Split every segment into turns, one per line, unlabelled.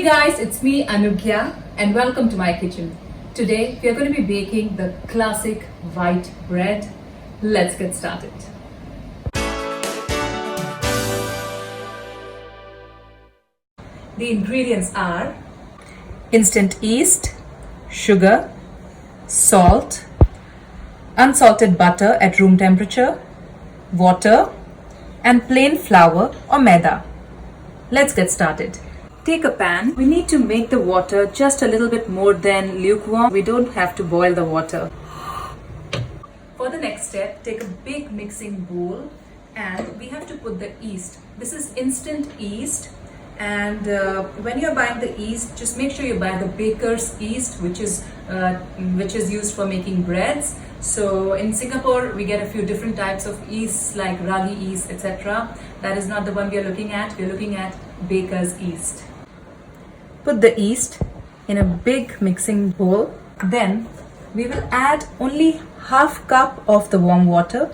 guys, it's me Anugya and welcome to my kitchen. Today we are going to be baking the classic white bread. Let's get started. The ingredients are instant yeast, sugar, salt, unsalted butter at room temperature, water, and plain flour or maida. Let's get started. Take a pan. We need to make the water just a little bit more than lukewarm. We don't have to boil the water. For the next step, take a big mixing bowl and we have to put the yeast. This is instant yeast, and when you're buying the yeast, just make sure you buy the baker's yeast, which is used for making breads. So in Singapore, we get a few different types of yeast like ragi yeast, etc. That is not the one we are looking at. We are looking at baker's yeast. Put the yeast in a big mixing bowl. Then we will add only half cup of the warm water,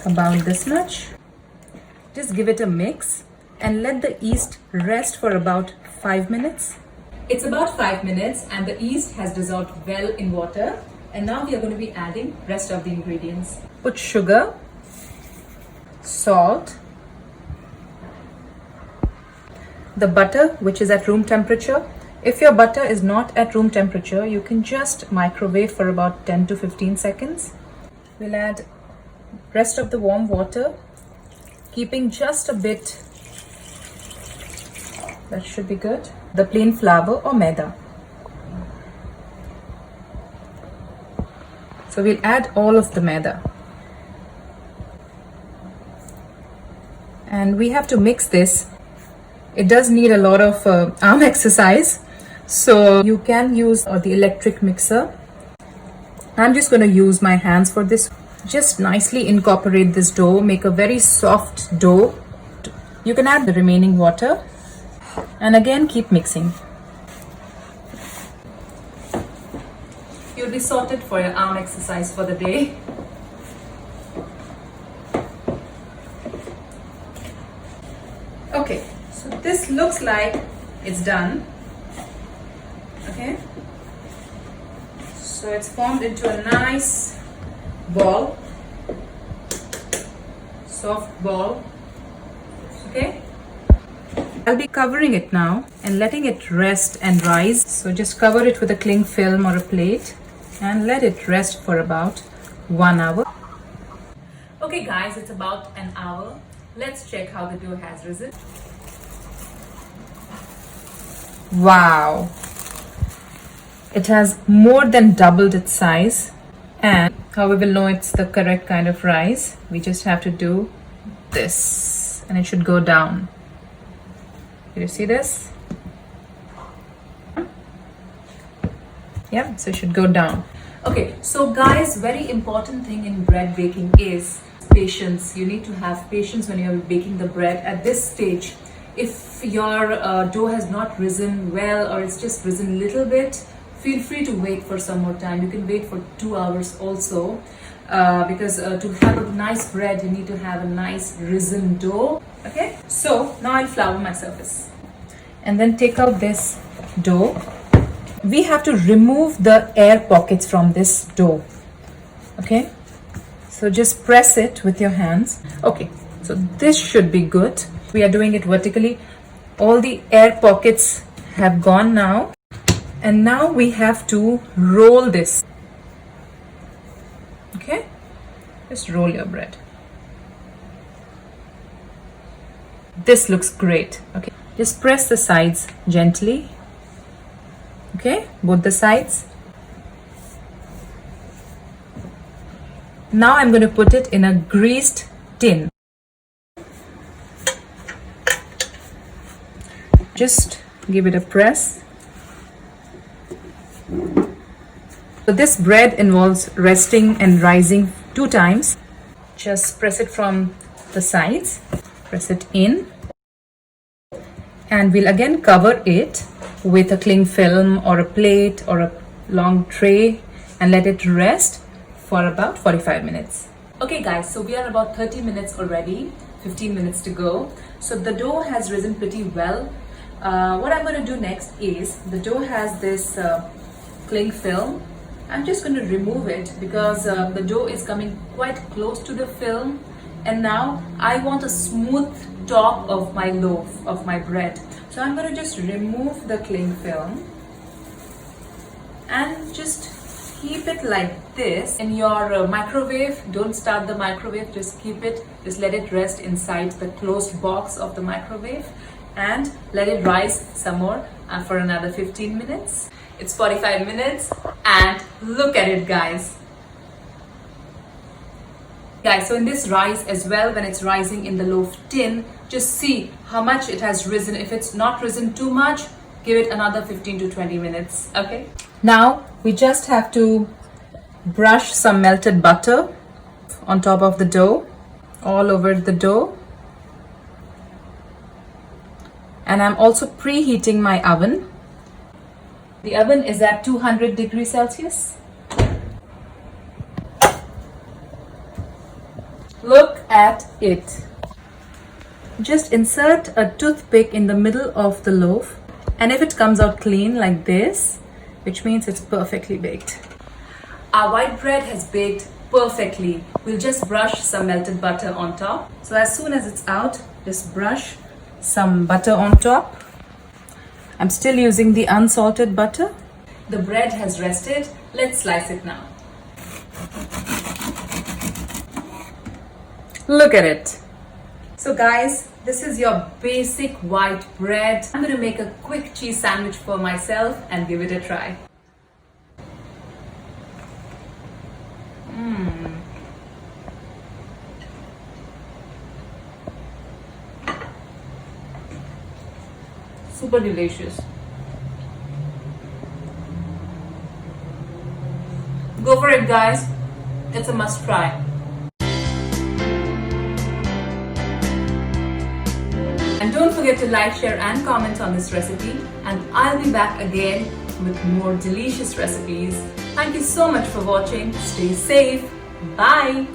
about this much. Just give it a mix and let the yeast rest for about 5 minutes. It's about 5 minutes and the yeast has dissolved well in water. And now we are going to be adding rest of the ingredients. Put sugar, salt, the butter, which is at room temperature. If your butter is not at room temperature, you can just microwave for about 10 to 15 seconds. We'll add rest of the warm water, keeping just a bit. That should be good. The plain flour or maida. So we'll add all of the maida. And we have to mix this. It does need a lot of arm exercise. So you can use the electric mixer. I'm just going to use my hands for this. Just nicely incorporate this dough. Make a very soft dough. You can add the remaining water. And again, keep mixing. You'll be sorted for your arm exercise for the day. Okay, so this looks like it's done. Okay, so it's formed into a nice ball, soft ball. Okay, I'll be covering it now and letting it rest and rise. So just cover it with a cling film or a plate and let it rest for about 1 hour. Okay guys, it's about an hour. Let's check how the dough has risen. Wow! It has more than doubled its size. And how we will know it's the correct kind of rise? We just have to do this and it should go down. Can you see this? Yeah, so it should go down. Okay, so guys, very important thing in bread baking is patience. You need to have patience when you're baking the bread at this stage. If your dough has not risen well or it's just risen a little bit, feel free to wait for some more time. You can wait for 2 hours also, because to have a nice bread, you need to have a nice risen dough. Okay, so now I'll flour my surface and then take out this dough. We have to remove the air pockets from this dough. Okay, so just press it with your hands. Okay, so this should be good. We are doing it vertically. All the air pockets have gone now. And now we have to roll this. Okay, just roll your bread. This looks great. Okay, just press the sides gently. Okay, both the sides. Now I'm going to put it in a greased tin. Just give it a press. So this bread involves resting and rising 2 times. Just press it from the sides. Press it in. And we'll again cover it with a cling film or a plate or a long tray and let it rest for about 45 minutes. Okay guys, so we are about 30 minutes already, 15 minutes to go. So the dough has risen pretty well. What I'm going to do next is, the dough has this cling film. I'm just going to remove it because the dough is coming quite close to the film, and now I want a smooth top of my loaf, of my bread. So I'm going to just remove the cling film and just keep it like this in your microwave. Don't start the microwave, just keep it, just let it rest inside the closed box of the microwave and let it rise some more for another 15 minutes. It's 45 minutes and look at it, guys. Guys, so in this rice as well, when it's rising in the loaf tin, just see how much it has risen. If it's not risen too much, give it another 15 to 20 minutes, okay? Now, we just have to brush some melted butter on top of the dough, all over the dough. And I'm also preheating my oven. The oven is at 200 degrees Celsius. Look at it. Just insert a toothpick in the middle of the loaf, and if it comes out clean like this, which means it's perfectly baked. Our white bread has baked perfectly. We'll just brush some melted butter on top. So as soon as it's out, just brush some butter on top. I'm still using the unsalted butter. The bread has rested. Let's slice it now. Look at it. So guys, this is your basic white bread. I'm going to make a quick cheese sandwich for myself and give it a try. Super delicious. Go for it, guys. It's a must try. And don't forget to like, share and comment on this recipe, and I'll be back again with more delicious recipes. Thank you so much for watching. Stay safe. Bye.